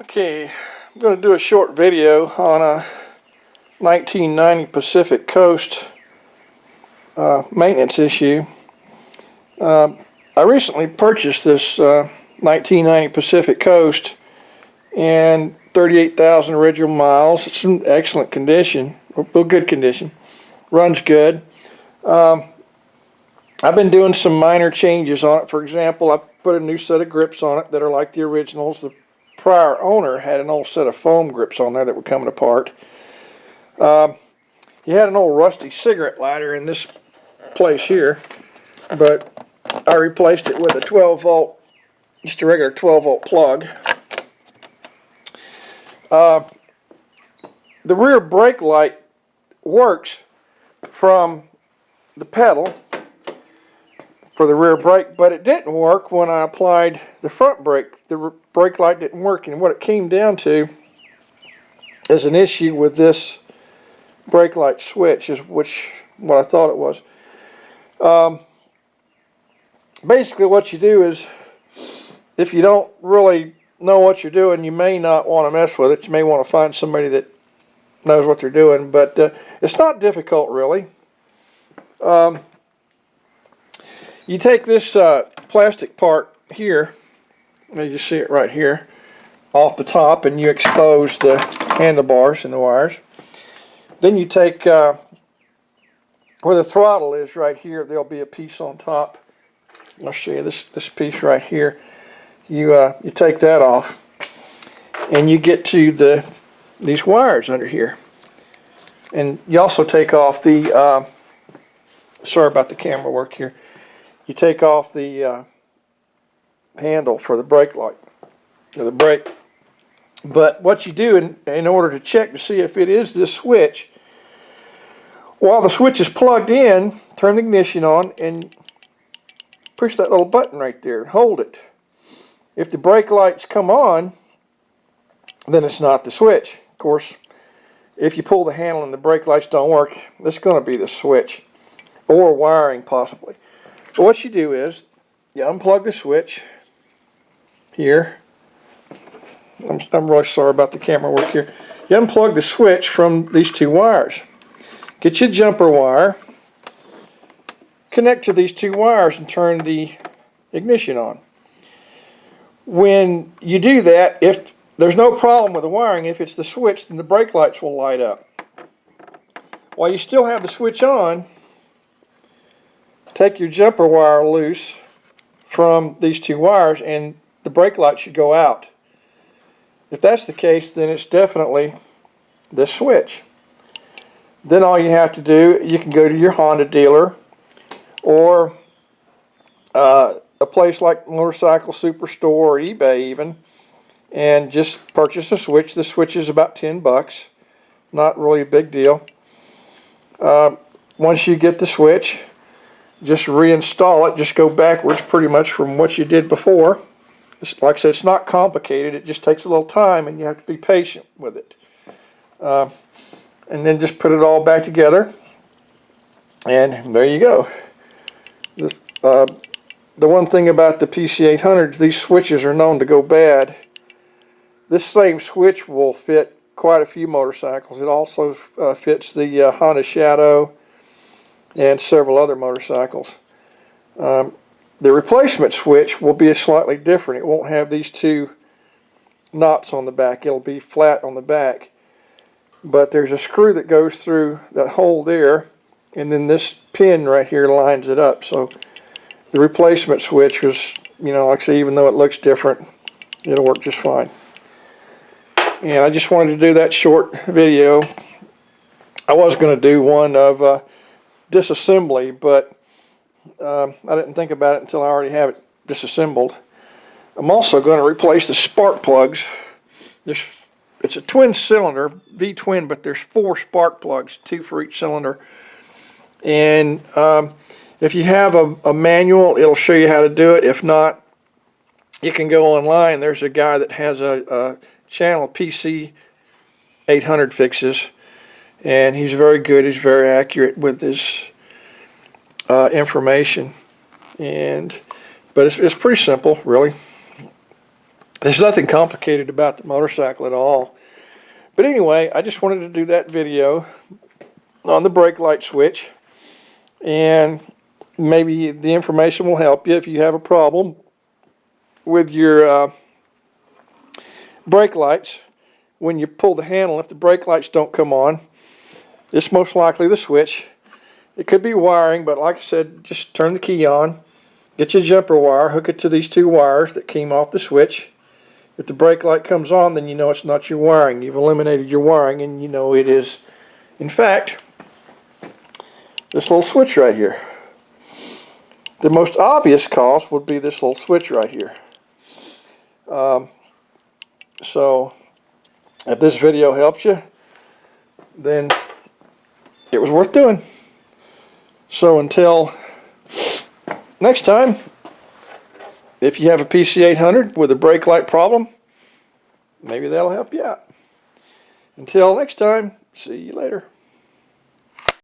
Okay, I'm going to do a short video on a 1990 Pacific Coast maintenance issue. I recently purchased this 1990 Pacific Coast and 38,000 original miles. It's in excellent condition, well, good condition. Runs good. I've been doing some minor changes on it. For example, I put a new set of grips on it that are like the originals. The prior owner had an old set of foam grips on there that were coming apart. He had an old rusty cigarette lighter in this place here, but I replaced it with a 12 volt, just a regular 12 volt plug. The rear brake light works from the pedal for the rear brake, but it didn't work when I applied the front brake. The brake light didn't work, and what it came down to is an issue with this brake light switch, is what I thought it was. Basically what you do is, if you don't really know what you're doing, you may not want to mess with it. You may want to find somebody that knows what they're doing, but it's not difficult really. You take this plastic part here, you see it right here, off the top, and you expose the handlebars and the wires. Then you take, where the throttle is right here, there'll be a piece on top. I'll show you this piece right here. You take that off, and you get to these wires under here. And you also take off the, sorry about the camera work here. You take off the handle for the brake light, or the brake. But what you do in order to check to see if it is this switch, while the switch is plugged in, turn the ignition on and push that little button right there and hold it. If the brake lights come on, then it's not the switch. Of course, if you pull the handle and the brake lights don't work, it's going to be the switch, or wiring possibly. But what you do is, you unplug the switch here. I'm really sorry about the camera work here. You unplug the switch from these two wires. Get your jumper wire, connect to these two wires, and turn the ignition on. When you do that, if there's no problem with the wiring, if it's the switch, then the brake lights will light up. While you still have the switch on, take your jumper wire loose from these two wires and the brake light should go out. If that's the case, then it's definitely the switch. Then all you have to do, you can go to your Honda dealer or a place like Motorcycle Superstore or eBay even, and just purchase a switch. The switch is about 10 bucks. Not really a big deal. Once you get the switch, just reinstall it. Just go backwards pretty much from what you did before. Like I said, it's not complicated. It just takes a little time, and you have to be patient with it. And then just put it all back together, and there you go. The one thing about the PC800s, these switches are known to go bad. This same switch will fit quite a few motorcycles. It also fits the Honda Shadow and several other motorcycles. The replacement switch will be slightly different. It won't have these two knots on the back. It'll be flat on the back. But there's a screw that goes through that hole there, and then this pin right here lines it up. So the replacement switch was, like I say, even though it looks different, it'll work just fine. And I just wanted to do that short video. I was going to do one of disassembly, but I didn't think about it until I already have it disassembled. I'm also going to replace the spark plugs. It's a twin cylinder, V-twin, but there's 4 spark plugs, 2 for each cylinder. And if you have a manual, it'll show you how to do it. If not, you can go online. There's a guy that has a channel, PC800 Fixes, and he's very good. He's very accurate with his information. But it's pretty simple, really. There's nothing complicated about the motorcycle at all. But anyway, I just wanted to do that video on the brake light switch, and maybe the information will help you if you have a problem with your brake lights. When you pull the handle, if the brake lights don't come on, it's most likely the switch. It could be wiring, but like I said, just turn the key on, get your jumper wire, hook it to these two wires that came off the switch. If the brake light comes on, then you know it's not your wiring. You've eliminated your wiring, and you know it is, in fact, this little switch right here. The most obvious cause would be this little switch right here. So, if this video helps you, then it was worth doing. So until next time, if you have a PC800 with a brake light problem, maybe that'll help you out. Until next time, see you later.